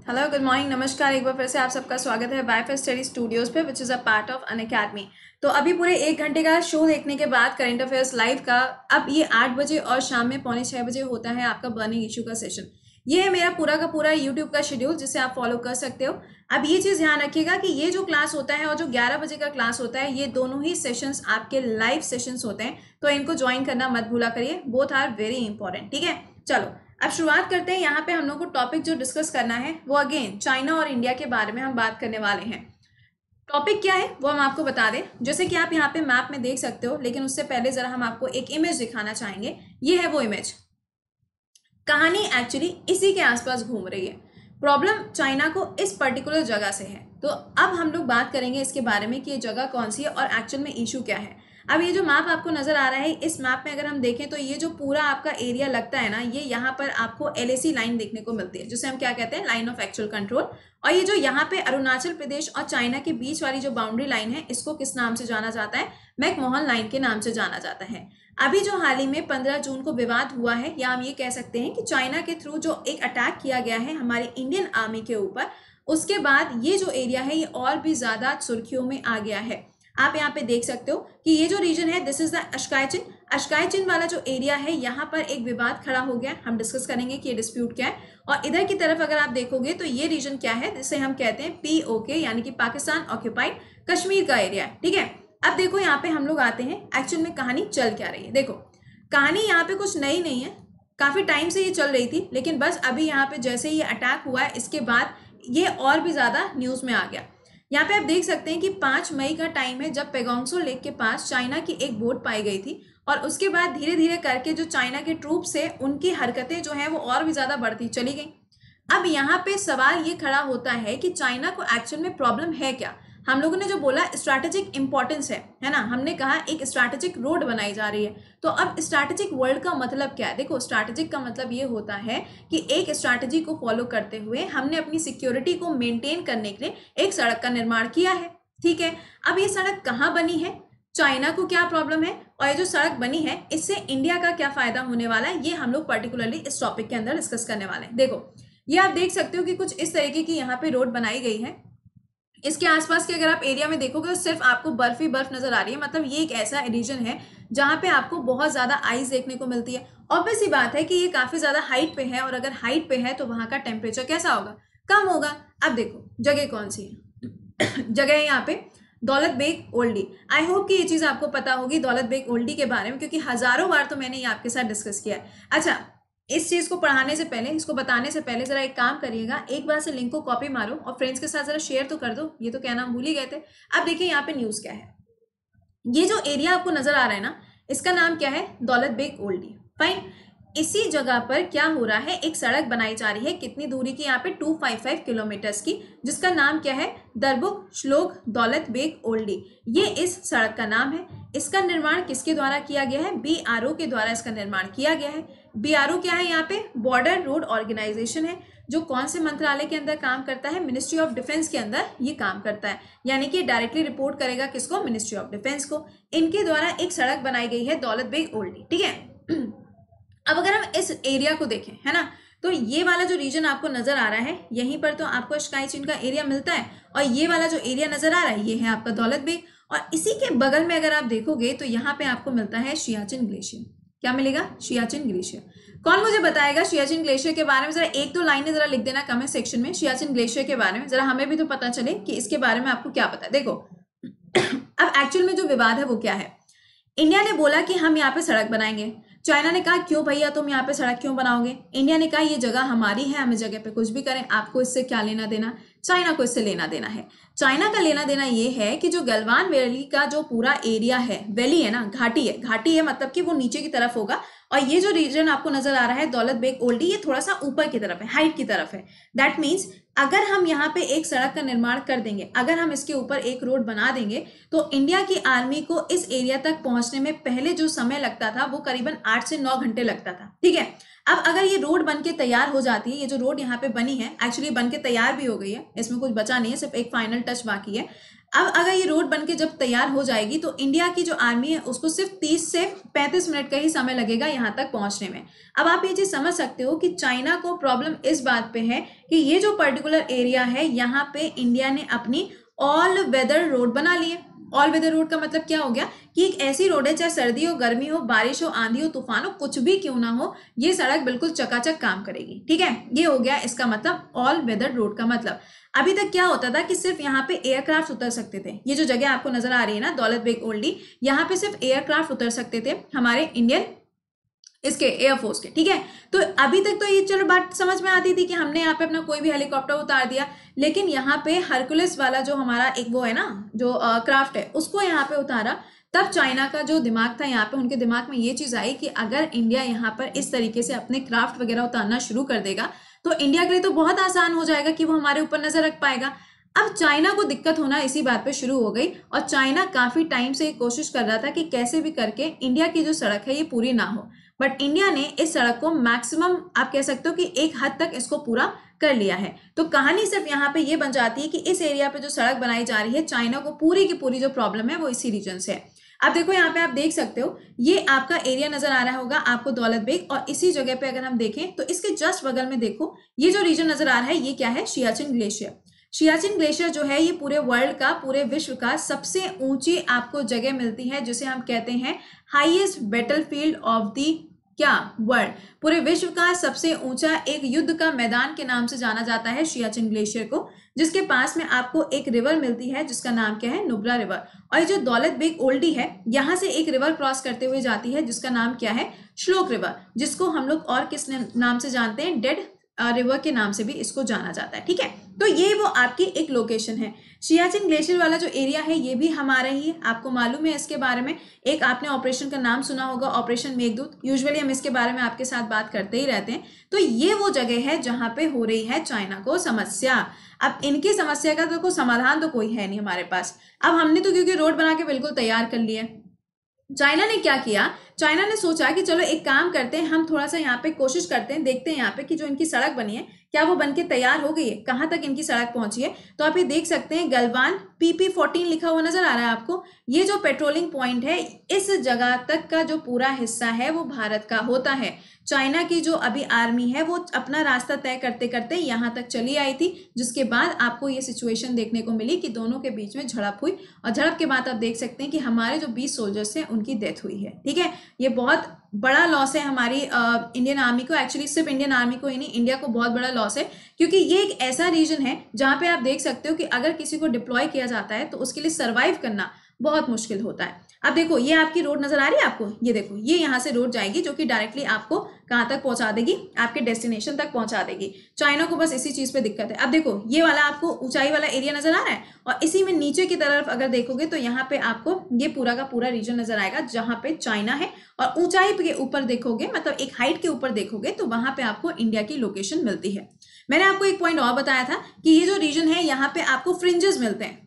Hello good morning नमस्कार। एक बार फिर से आप सबका स्वागत है वाईफाई स्टडी स्टूडियोज पे which is a part of Unacademy. तो अभी पूरे 1 घंटे का शो देखने के बाद करंट अफेयर्स लाइव का अब ये 8 बजे और शाम में 5:45 होता है आपका बर्निंग इशू का सेशन। ये है मेरा पूरा का पूरा यूट्यूब का शेड्यूल जिसे आप फॉलो कर सकते हो। अब ये चीज़ ध्यान रखिएगा कि ये जो क्लास होता है और जो 11 बजे का क्लास होता है ये दोनों ही सेशंस आपके लाइव सेशंस होते हैं, तो इनको ज्वाइन करना मत भूला करिए। Both are very important. ठीक है, चलो अब शुरुआत करते हैं। यहाँ पे हम लोग को टॉपिक जो डिस्कस करना है वो अगेन चाइना और इंडिया के बारे में हम बात करने वाले हैं। टॉपिक क्या है वो हम आपको बता दें, जैसे कि आप यहाँ पे मैप में देख सकते हो, लेकिन उससे पहले जरा हम आपको एक इमेज दिखाना चाहेंगे। ये है वो इमेज। कहानी एक्चुअली इसी के आसपास घूम रही है। प्रॉब्लम चाइना को इस पर्टिकुलर जगह से है। तो अब हम लोग बात करेंगे इसके बारे में कि ये जगह कौन सी है और एक्चुअल में इशू क्या है। अब ये जो मैप आपको नजर आ रहा है, इस मैप में अगर हम देखें तो ये जो पूरा आपका एरिया लगता है ना, ये यहाँ पर आपको LAC लाइन देखने को मिलती है, जिसे हम क्या कहते हैं, लाइन ऑफ एक्चुअल कंट्रोल। और ये जो यहाँ पे अरुणाचल प्रदेश और चाइना के बीच वाली जो बाउंड्री लाइन है, इसको किस नाम से जाना जाता है, मैकमोहन लाइन के नाम से जाना जाता है। अभी जो हाल ही में 15 जून को विवाद हुआ है, या हम ये कह सकते हैं कि चाइना के थ्रू जो एक अटैक किया गया है हमारे इंडियन आर्मी के ऊपर, उसके बाद ये जो एरिया है ये और भी ज्यादा सुर्खियों में आ गया है। आप यहाँ पे देख सकते हो कि ये जो रीजन है दिस इज द अश्कायचिन वाला जो एरिया है, यहाँ पर एक विवाद खड़ा हो गया। हम डिस्कस करेंगे कि ये डिस्प्यूट क्या है। और इधर की तरफ अगर आप देखोगे तो ये रीजन क्या है, जिसे हम कहते हैं POK, यानी कि पाकिस्तान ऑक्यूपाइड कश्मीर का एरिया है। ठीक है, अब देखो यहाँ पे हम लोग आते हैं एक्चुअल में कहानी चल क्या रही है। देखो कहानी यहाँ पे कुछ नई नहीं है, काफी टाइम से ये चल रही थी, लेकिन बस अभी यहाँ पे जैसे ये अटैक हुआ है इसके बाद ये और भी ज्यादा न्यूज में आ गया। यहाँ पे आप देख सकते हैं कि 5 मई का टाइम है जब पेगोंगसो लेक के पास चाइना की एक बोट पाई गई थी, और उसके बाद धीरे धीरे करके जो चाइना के ट्रूप्स है उनकी हरकतें जो है वो और भी ज्यादा बढ़ती चली गई। अब यहाँ पे सवाल ये खड़ा होता है कि चाइना को एक्चुअल में प्रॉब्लम है क्या। हम लोगों ने जो बोला स्ट्रैटेजिक इंपॉर्टेंस है ना, हमने कहा एक स्ट्रैटेजिक रोड बनाई जा रही है। तो अब स्ट्रैटेजिक वर्ल्ड का मतलब क्या है, देखो स्ट्रैटेजिक का मतलब ये होता है कि एक स्ट्रैटेजी को फॉलो करते हुए हमने अपनी सिक्योरिटी को मेंटेन करने के लिए एक सड़क का निर्माण किया है। ठीक है, अब ये सड़क कहाँ बनी है, चाइना को क्या प्रॉब्लम है, और ये जो सड़क बनी है इससे इंडिया का क्या फायदा होने वाला है, ये हम लोग पर्टिकुलरली इस टॉपिक के अंदर डिस्कस करने वाले हैं। देखो ये आप देख सकते हो कि कुछ इस तरीके की यहाँ पे रोड बनाई गई है। इसके आसपास के अगर आप एरिया में देखोगे तो सिर्फ आपको बर्फ ही बर्फ नजर आ रही है। मतलब ये एक ऐसा रीजन है जहाँ पे आपको बहुत ज्यादा आइस देखने को मिलती है। ऑब्वियस सी बात है कि ये काफी ज्यादा हाइट पे है, और अगर हाइट पे है तो वहां का टेम्परेचर कैसा होगा, कम होगा। अब देखो जगह कौन सी है जगह है यहाँ पे दौलत बेग ओल्डी। आई होप कि ये चीज आपको पता होगी दौलत बेग ओल्डी के बारे में, क्योंकि हजारों बार तो मैंने ये आपके साथ डिस्कस किया है। अच्छा, इस चीज को पढ़ाने से पहले, इसको बताने से पहले जरा एक काम करिएगा, एक बार से लिंक को कॉपी मारो और फ्रेंड्स के साथ जरा शेयर तो कर दो। ये तो कहना हम भूल ही गए थे। अब देखिए यहाँ पे न्यूज क्या है। ये जो एरिया आपको नजर आ रहा है ना, इसका नाम क्या है, दौलत बेग ओल्डी। फाइन, इसी जगह पर क्या हो रहा है, एक सड़क बनाई जा रही है, कितनी दूरी की, यहाँ पे 255 किलोमीटर्स की, जिसका नाम क्या है, दरबुक श्लोक दौलत बेग ओल्डी। ये इस सड़क का नाम है। इसका निर्माण किसके द्वारा किया गया है, BRO के द्वारा इसका निर्माण किया गया है। BRO क्या है, यहाँ पे बॉर्डर रोड ऑर्गेनाइजेशन है, जो कौन से मंत्रालय के अंदर काम करता है, मिनिस्ट्री ऑफ डिफेंस के अंदर ये काम करता है। यानी कि डायरेक्टली रिपोर्ट करेगा किसको, मिनिस्ट्री ऑफ डिफेंस को। इनके द्वारा एक सड़क बनाई गई है दौलत बेग ओल्डी। ठीक है, अब अगर हम इस एरिया को देखें, है ना, तो ये वाला जो रीजन आपको नजर आ रहा है, यहीं पर तो आपको स्काईचिन का एरिया मिलता है, और ये वाला जो एरिया नजर आ रहा है ये है आपका दौलत बेग। और इसी के बगल में अगर आप देखोगे तो यहाँ पे आपको मिलता है सियाचिन ग्लेशियर। क्या मिलेगा, सियाचिन ग्लेशियर। कौन मुझे बताएगा सियाचिन ग्लेशियर के बारे में, जरा 1-2 लाइनें जरा लिख देना कमेंट सेक्शन में सियाचिन ग्लेशियर के बारे में, जरा हमें भी तो पता चले कि इसके बारे में आपको क्या पता है। देखो अब एक्चुअल में जो विवाद है वो क्या है, इंडिया ने बोला कि हम यहाँ पे सड़क बनाएंगे। चाइना ने कहा क्यों भैया तुम यहाँ पे सड़क क्यों बनाओगे। इंडिया ने कहा ये जगह हमारी है, हमें जगह पे कुछ भी करें, आपको इससे क्या लेना देना। चाइना को इससे लेना देना है। चाइना का लेना देना ये है कि जो गलवान वैली का जो पूरा एरिया है, वैली है ना, घाटी है मतलब कि वो नीचे की तरफ होगा, और ये जो रीजन आपको नजर आ रहा है दौलत बेग ओल्डी, ये थोड़ा सा ऊपर की तरफ है, हाइट की तरफ है। दैट मीन्स अगर हम यहाँ पे एक सड़क का निर्माण कर देंगे, अगर हम इसके ऊपर एक रोड बना देंगे, तो इंडिया की आर्मी को इस एरिया तक पहुंचने में पहले जो समय लगता था वो करीबन 8 से 9 घंटे लगता था। ठीक है, अब अगर ये रोड बन के तैयार हो जाती है, ये जो रोड यहाँ पे बनी है एक्चुअली बन के तैयार भी हो गई है, इसमें कुछ बचा नहीं है, सिर्फ एक फाइनल टच बाकी है। अब अगर ये रोड बनके जब तैयार हो जाएगी तो इंडिया की जो आर्मी है उसको सिर्फ 30 से 35 मिनट का ही समय लगेगा यहाँ तक पहुंचने में। अब आप ये चीज समझ सकते हो कि चाइना को प्रॉब्लम इस बात पे है कि ये जो पर्टिकुलर एरिया है यहाँ पे इंडिया ने अपनी ऑल वेदर रोड बना ली है। ऑल वेदर रोड का मतलब क्या हो गया कि एक ऐसी रोड है, चाहे सर्दी हो, गर्मी हो, बारिश हो, आंधी हो, तूफान हो, कुछ भी क्यों ना हो, ये सड़क बिल्कुल चकाचक काम करेगी। ठीक है, ये हो गया इसका मतलब ऑल वेदर रोड का मतलब। अभी तक क्या होता था कि सिर्फ यहाँ पे एयरक्राफ्ट उतर सकते थे। ये जो जगह आपको नजर आ रही है ना, दौलत बेग ओल्डी, यहाँ पे सिर्फ एयरक्राफ्ट उतर सकते थे हमारे इंडियन इसके एयरफोर्स के। ठीक है, तो अभी तक तो ये चलो बात समझ में आती थी कि हमने यहाँ पे अपना कोई भी हेलीकॉप्टर उतार दिया, लेकिन यहाँ पे हरकुलिस वाला जो हमारा एक वो है ना, जो क्राफ्ट है, उसको यहाँ पे उतारा। तब चाइना का जो दिमाग था यहाँ पे, उनके दिमाग में ये चीज आई कि अगर इंडिया यहाँ पर इस तरीके से अपने क्राफ्ट वगैरह उतारना शुरू कर देगा तो इंडिया के लिए तो बहुत आसान हो जाएगा कि वो हमारे ऊपर नजर रख पाएगा। अब चाइना को दिक्कत होना इसी बात पे शुरू हो गई, और चाइना काफी टाइम से कोशिश कर रहा था कि कैसे भी करके इंडिया की जो सड़क है ये पूरी ना हो, बट इंडिया ने इस सड़क को मैक्सिमम आप कह सकते हो कि एक हद तक इसको पूरा कर लिया है। तो कहानी सिर्फ यहाँ पे ये बन जाती है कि इस एरिया पे जो सड़क बनाई जा रही है, चाइना को पूरी की पूरी जो प्रॉब्लम है वो इसी रीजन से है। अब देखो यहाँ पे आप देख सकते हो, ये आपका एरिया नजर आ रहा होगा आपको दौलत बेग, और इसी जगह पे अगर हम देखें तो इसके जस्ट बगल में देखो ये जो रीजन नजर आ रहा है, ये क्या है, सियाचिन ग्लेशियर। सियाचिन ग्लेशियर जो है ये पूरे वर्ल्ड का, पूरे विश्व का सबसे ऊंची आपको जगह मिलती है, जिसे हम कहते हैं हाईएस्ट बैटलफील्ड ऑफ दी क्या वर्ल्ड। पूरे विश्व का सबसे ऊंचा एक युद्ध का मैदान के नाम से जाना जाता है सियाचिन ग्लेशियर को, जिसके पास में आपको एक रिवर मिलती है जिसका नाम क्या है, नुब्रा रिवर। और ये जो दौलत बेग ओल्डी है, यहाँ से एक रिवर क्रॉस करते हुए जाती है जिसका नाम क्या है, श्लोक रिवर, जिसको हम लोग और किस नाम से जानते हैं, डेड रिवर के नाम से भी इसको जाना जाता है। ठीक है, तो ये वो आपकी एक लोकेशन है। सियाचिन ग्लेशियर वाला जो एरिया है ये भी हमारा ही है, आपको मालूम है इसके बारे में। एक आपने ऑपरेशन का नाम सुना होगा, ऑपरेशन मेघदूत, यूजुअली हम इसके बारे में आपके साथ बात करते ही रहते हैं। तो ये वो जगह है जहां पे हो रही है चाइना को समस्या। अब इनकी समस्या का तो कोई समाधान तो कोई है नहीं हमारे पास। अब हमने तो क्योंकि रोड बना के बिल्कुल तैयार कर लिया, चाइना ने क्या किया, चाइना ने सोचा कि चलो एक काम करते हैं, हम थोड़ा सा यहाँ पे कोशिश करते हैं, देखते हैं यहाँ पे कि जो इनकी सड़क बनी है क्या वो बनके तैयार हो गई है, कहाँ तक इनकी सड़क पहुंची है। तो आप ये देख सकते हैं, गलवान PP14 लिखा हुआ नजर आ रहा है आपको। ये जो पेट्रोलिंग पॉइंट है, इस जगह तक का जो पूरा हिस्सा है वो भारत का होता है। चाइना की जो अभी आर्मी है वो अपना रास्ता तय करते करते यहाँ तक चली आई थी, जिसके बाद आपको ये सिचुएशन देखने को मिली कि दोनों के बीच में झड़प हुई, और झड़प के बाद आप देख सकते हैं कि हमारे जो 20 सोल्जर्स हैं उनकी डेथ हुई है। ठीक है, ये बहुत बड़ा लॉस है हमारी इंडियन आर्मी को, एक्चुअली सिर्फ इंडियन आर्मी को ही नहीं, इंडिया को बहुत बड़ा लॉस है, क्योंकि ये एक ऐसा रीजन है जहां पे आप देख सकते हो कि अगर किसी को डिप्लॉय किया जाता है तो उसके लिए सर्वाइव करना बहुत मुश्किल होता है। अब देखो ये आपकी रोड नजर आ रही है आपको, ये देखो ये यहाँ से रोड जाएगी जो कि डायरेक्टली आपको कहाँ तक पहुंचा देगी, आपके डेस्टिनेशन तक पहुंचा देगी। चाइना को बस इसी चीज पे दिक्कत है। अब देखो ये वाला आपको ऊंचाई वाला एरिया नजर आ रहा है, और इसी में नीचे की तरफ अगर देखोगे तो यहाँ पे आपको ये पूरा का पूरा रीजन नजर आएगा जहां पे चाइना है, और ऊंचाई के ऊपर देखोगे, मतलब एक हाइट के ऊपर देखोगे तो वहां पे आपको इंडिया की लोकेशन मिलती है। मैंने आपको एक पॉइंट और बताया था कि ये जो रीजन है यहाँ पे आपको फ्रिंजेस मिलते हैं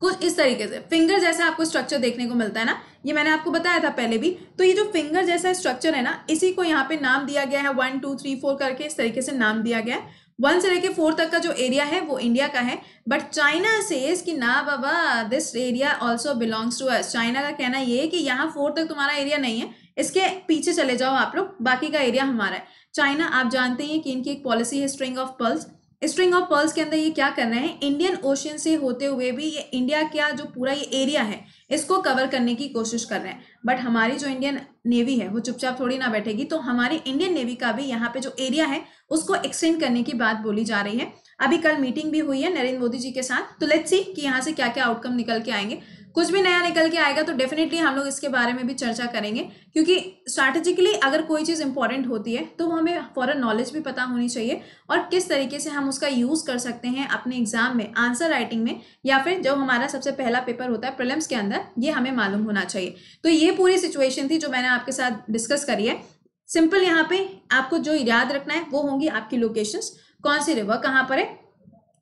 कुछ इस तरीके से, फिंगर जैसा आपको स्ट्रक्चर देखने को मिलता है ना, ये मैंने आपको बताया था पहले भी। तो ये जो फिंगर जैसा स्ट्रक्चर है ना, इसी को यहाँ पे नाम दिया गया है 1 2 3 4 करके, इस तरीके से नाम दिया गया है। 1 से लेके 4 तक का जो एरिया है वो इंडिया का है, बट चाइना सेज कि ना बाबा, this area also belongs to us. China का कहना ये है कि यहाँ 4 तक तुम्हारा एरिया नहीं है, इसके पीछे चले जाओ आप लोग, बाकी का एरिया हमारा है। चाइना आप जानते हैं कि इनकी एक पॉलिसी है string of pearls. String of pearls के अंदर ये क्या कर रहे हैं, इंडियन ओशियन से होते हुए भी ये इंडिया का जो पूरा ये एरिया है इसको कवर करने की कोशिश कर रहे हैं। बट हमारी जो इंडियन नेवी है वो चुपचाप थोड़ी ना बैठेगी, तो हमारी इंडियन नेवी का भी यहाँ पे जो एरिया है उसको एक्सटेंड करने की बात बोली जा रही है। अभी कल मीटिंग भी हुई है नरेंद्र मोदी जी के साथ, तो लेट्स सी कि यहाँ से क्या क्या आउटकम निकल के आएंगे। कुछ भी नया निकल के आएगा तो डेफिनेटली हम लोग इसके बारे में भी चर्चा करेंगे, क्योंकि स्ट्रैटेजिकली अगर कोई चीज़ इंपॉर्टेंट होती है तो हमें फॉरन नॉलेज भी पता होनी चाहिए, और किस तरीके से हम उसका यूज़ कर सकते हैं अपने एग्जाम में, आंसर राइटिंग में, या फिर जब हमारा सबसे पहला पेपर होता है प्रीलिम्स के अंदर, ये हमें मालूम होना चाहिए। तो ये पूरी सिचुएशन थी जो मैंने आपके साथ डिस्कस करी है। सिंपल यहाँ पे आपको जो याद रखना है वो होंगी आपकी लोकेशंस, कौन सी रिवर कहाँ पर है,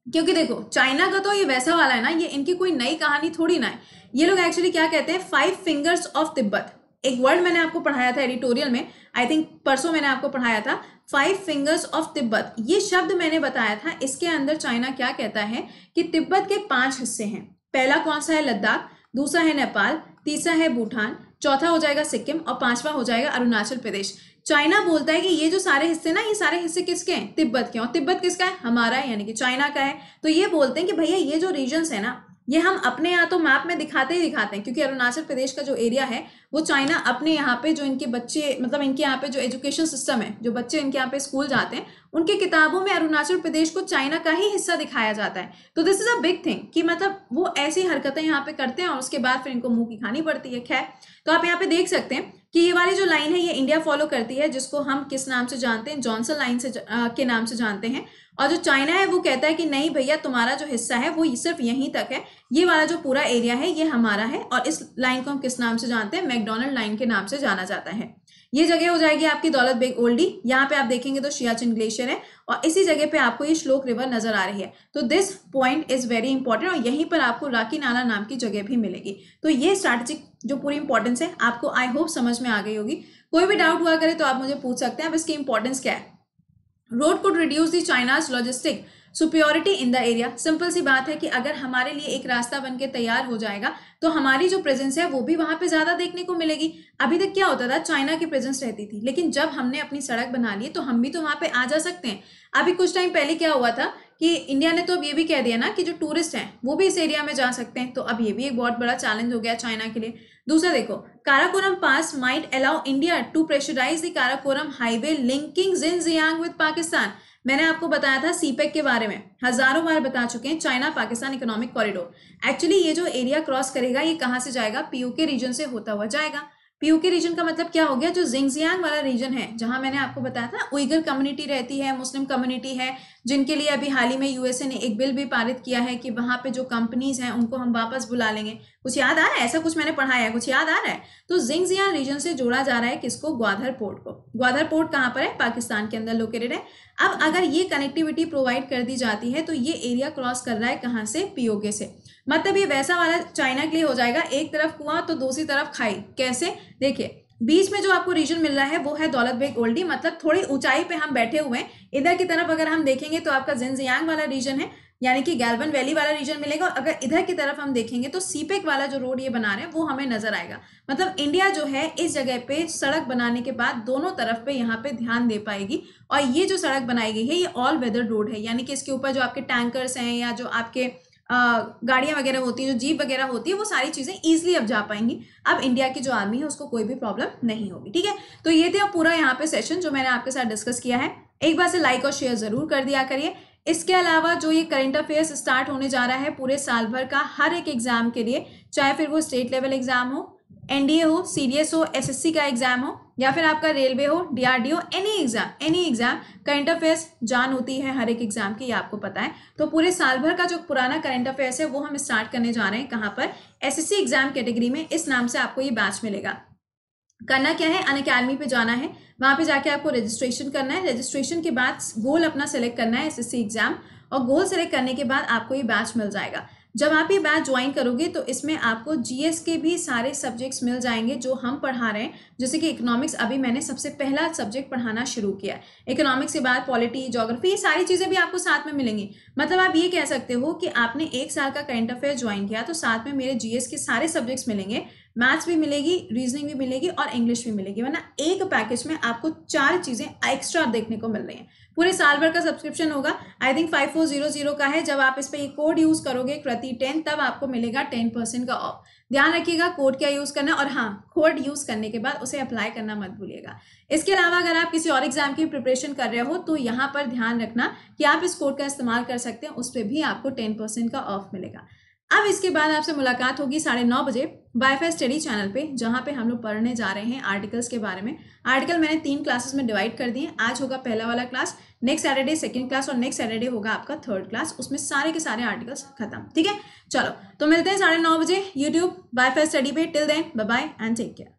क्योंकि देखो चाइना का तो ये वैसा वाला है ना, ये इनकी कोई नई कहानी थोड़ी ना है। ये लोग एक्चुअली क्या कहते हैं, 5 फिंगर्स ऑफ तिब्बत, एक वर्ड मैंने आपको पढ़ाया था एडिटोरियल में, आई थिंक परसों मैंने आपको पढ़ाया था 5 फिंगर्स ऑफ तिब्बत, ये शब्द मैंने बताया था। इसके अंदर चाइना क्या कहता है कि तिब्बत के 5 हिस्से हैं, पहला कौन सा है? लद्दाख, दूसरा है नेपाल, तीसरा है भूटान, चौथा हो जाएगा सिक्किम और पांचवा हो जाएगा अरुणाचल प्रदेश। चाइना बोलता है कि ये जो सारे हिस्से ना, ये सारे हिस्से किसके हैं? तिब्बत के। और तिब्बत किसका है? हमारा है, यानी कि चाइना का है। तो ये बोलते हैं कि भैया ये जो रीजन्स है ना, ये हम अपने यहाँ तो मैप में दिखाते ही दिखाते हैं, क्योंकि अरुणाचल प्रदेश का जो एरिया है वो चाइना अपने यहाँ पे जो इनके बच्चे, मतलब इनके यहाँ पे जो एजुकेशन सिस्टम है, जो बच्चे इनके यहाँ पे स्कूल जाते हैं, उनकी किताबों में अरुणाचल प्रदेश को चाइना का ही हिस्सा दिखाया जाता है। तो this is a big thing कि मतलब वो ऐसी हरकतें यहाँ पे करते हैं और उसके बाद फिर इनको मुंह की खानी पड़ती है। खैर, तो आप यहाँ पे देख सकते हैं कि ये वाली जो लाइन है ये इंडिया फॉलो करती है, जिसको हम किस नाम से जानते हैं? जॉनसन लाइन से के नाम से जानते हैं। और जो चाइना है वो कहता है कि नहीं भैया, तुम्हारा जो हिस्सा है वो सिर्फ यहीं तक है, ये वाला जो पूरा एरिया है ये हमारा है। और इस लाइन को हम किस नाम से जानते हैं? मैकडोनल्ड लाइन के नाम से जाना जाता है। ये जगह हो जाएगी आपकी दौलत बेग ओल्डी। यहाँ पे आप देखेंगे तो सियाचिन ग्लेशियर है और इसी जगह पे आपको ये श्लोक रिवर नजर आ रही है। तो this point is very important और यहीं पर आपको राकी नाला नाम की जगह भी मिलेगी। तो ये स्ट्रैटेजिक जो पूरी इंपॉर्टेंस है आपको आई होप समझ में आ गई होगी। कोई भी डाउट हुआ करे तो आप मुझे पूछ सकते हैं। अब इसकी इंपॉर्टेंस क्या है? Road could reduce the China's logistic superiority in the area. Simple सी बात है कि अगर हमारे लिए एक रास्ता बन के तैयार हो जाएगा तो हमारी जो प्रेजेंस है वो भी वहां पे ज्यादा देखने को मिलेगी। अभी तक क्या होता था? चाइना की प्रेजेंस रहती थी, लेकिन जब हमने अपनी सड़क बना ली तो हम भी तो वहां पे आ जा सकते हैं। अभी कुछ टाइम पहले क्या हुआ था कि इंडिया ने तो अब ये भी कह दिया ना कि जो टूरिस्ट हैं वो भी इस एरिया में जा सकते हैं। तो अब ये भी एक बहुत बड़ा चैलेंज हो गया चाइना के लिए। दूसरा देखो, Karakoram pass might allow India to pressurise the Karakoram highway linking Xinjiang with Pakistan. मैंने आपको बताया था सीपेक के बारे में, हजारों बार बता चुके हैं, China Pakistan economic corridor. Actually ये जो एरिया क्रॉस करेगा ये कहाँ से जाएगा? पीओके रीजन से होता हुआ जाएगा। पीओके रीजन का मतलब क्या हो गया? जो जिंगजियांग वाला रीजन है, जहां मैंने आपको बताया था उइगर कम्युनिटी रहती है, मुस्लिम कम्युनिटी है, जिनके लिए अभी हाल ही में यूएसए ने एक बिल भी पारित किया है कि वहां पे जो कंपनीज हैं उनको हम वापस बुला लेंगे। कुछ याद आ रहा है? ऐसा कुछ मैंने पढ़ाया है, कुछ याद आ रहा है? तो जिंगजियांग रीजन से जोड़ा जा रहा है किसको? ग्वादर पोर्ट को। ग्वादर पोर्ट कहाँ पर है? पाकिस्तान के अंदर लोकेटेड है। अब अगर ये कनेक्टिविटी प्रोवाइड कर दी जाती है तो ये एरिया क्रॉस कर रहा है कहाँ से? पीओके से। मतलब ये वैसा वाला चाइना के लिए हो जाएगा, एक तरफ कुआं तो दूसरी तरफ खाई। कैसे? देखिए, बीच में जो आपको रीजन मिल रहा है वो है दौलत बेग ओल्डी, मतलब थोड़ी ऊंचाई पे हम बैठे हुए हैं। इधर की तरफ अगर हम देखेंगे तो आपका जिनजियांग वाला रीजन है, यानी कि गैल्वन वैली वाला रीजन मिलेगा। और अगर इधर की तरफ हम देखेंगे तो सीपेक वाला जो रोड ये बना रहे हैं वो हमें नजर आएगा। मतलब इंडिया जो है इस जगह पे सड़क बनाने के बाद दोनों तरफ पे यहाँ पे ध्यान दे पाएगी। और ये जो सड़क बनाई गई है ये ऑल वेदर रोड है, यानी कि इसके ऊपर जो आपके टैंकर्स हैं या जो आपके गाड़ियां वगैरह होती है, जो जीप वगैरह होती है, वो सारी चीजें इजीली अब जा पाएंगी। अब इंडिया की जो आर्मी है उसको कोई भी प्रॉब्लम नहीं होगी। ठीक है, तो ये थे पूरा यहाँ पे सेशन जो मैंने आपके साथ डिस्कस किया है। एक बार से लाइक और शेयर जरूर कर दिया करिए। इसके अलावा जो ये करंट अफेयर्स स्टार्ट होने जा रहा है पूरे साल भर का, हर एक एग्जाम के लिए, चाहे फिर वो स्टेट लेवल एग्जाम हो, एनडीए हो, सीडीएस हो, एसएससी का एग्जाम हो, या फिर आपका रेलवे हो, DRDO, any exam, current affairs जान होती है हर एक एग्जाम की, ये आपको पता है। तो पूरे साल भर का जो पुराना करंट अफेयर्स है वो हम स्टार्ट करने जा रहे हैं। कहाँ पर? एसएससी एग्जाम कैटेगरी में। इस नाम से आपको ये बैच मिलेगा। करना क्या है? अनअकैडमी पे जाना है, वहां पे जाके आपको रजिस्ट्रेशन करना है। रजिस्ट्रेशन के बाद गोल अपना सेलेक्ट करना है, एसएससी एग्जाम, और गोल सेलेक्ट करने के बाद आपको ये बैच मिल जाएगा। जब आप ये बैच ज्वाइन करोगे तो इसमें आपको जीएस के भी सारे सब्जेक्ट्स मिल जाएंगे जो हम पढ़ा रहे हैं। जैसे कि इकोनॉमिक्स अभी मैंने सबसे पहला सब्जेक्ट पढ़ाना शुरू किया है। इकोनॉमिक्स के बाद पॉलिटी, ज्योग्राफी, ये सारी चीज़ें भी आपको साथ में मिलेंगी। मतलब आप ये कह सकते हो कि आपने एक साल का करंट अफेयर ज्वाइन किया तो साथ में मेरे जीएस के सारे सब्जेक्ट्स मिलेंगे, मैथ्स भी मिलेगी, रीजनिंग भी मिलेगी और इंग्लिश भी मिलेगी। वरना एक पैकेज में आपको 4 चीज़ें एक्स्ट्रा देखने को मिल रही हैं। पूरे साल भर का सब्सक्रिप्शन होगा, आई थिंक 5400 का है। जब आप इस पर ये कोड यूज़ करोगे कृति10, तब आपको मिलेगा 10% का ऑफ। ध्यान रखिएगा कोड क्या यूज़ करना है, और हाँ, कोड यूज़ करने के बाद उसे अप्लाई करना मत भूलिएगा। इसके अलावा अगर आप किसी और एग्जाम की प्रिपरेशन कर रहे हो तो यहाँ पर ध्यान रखना कि आप इस कोड का इस्तेमाल कर सकते हैं, उस पर भी आपको 10% का ऑफ मिलेगा। अब इसके बाद आपसे मुलाकात होगी 9:30 बजे वाईफाई स्टडी चैनल पे, जहाँ पे हम लोग पढ़ने जा रहे हैं आर्टिकल्स के बारे में। आर्टिकल मैंने 3 क्लासेस में डिवाइड कर दिए। आज होगा पहला वाला class, next Saturday second class, और नेक्स्ट सैटरडे होगा आपका थर्ड क्लास। उसमें सारे के सारे आर्टिकल्स खत्म। ठीक है, चलो तो मिलते हैं 9:30 बजे यूट्यूब वाईफाई स्टडी पे। Till then bye bye and take care.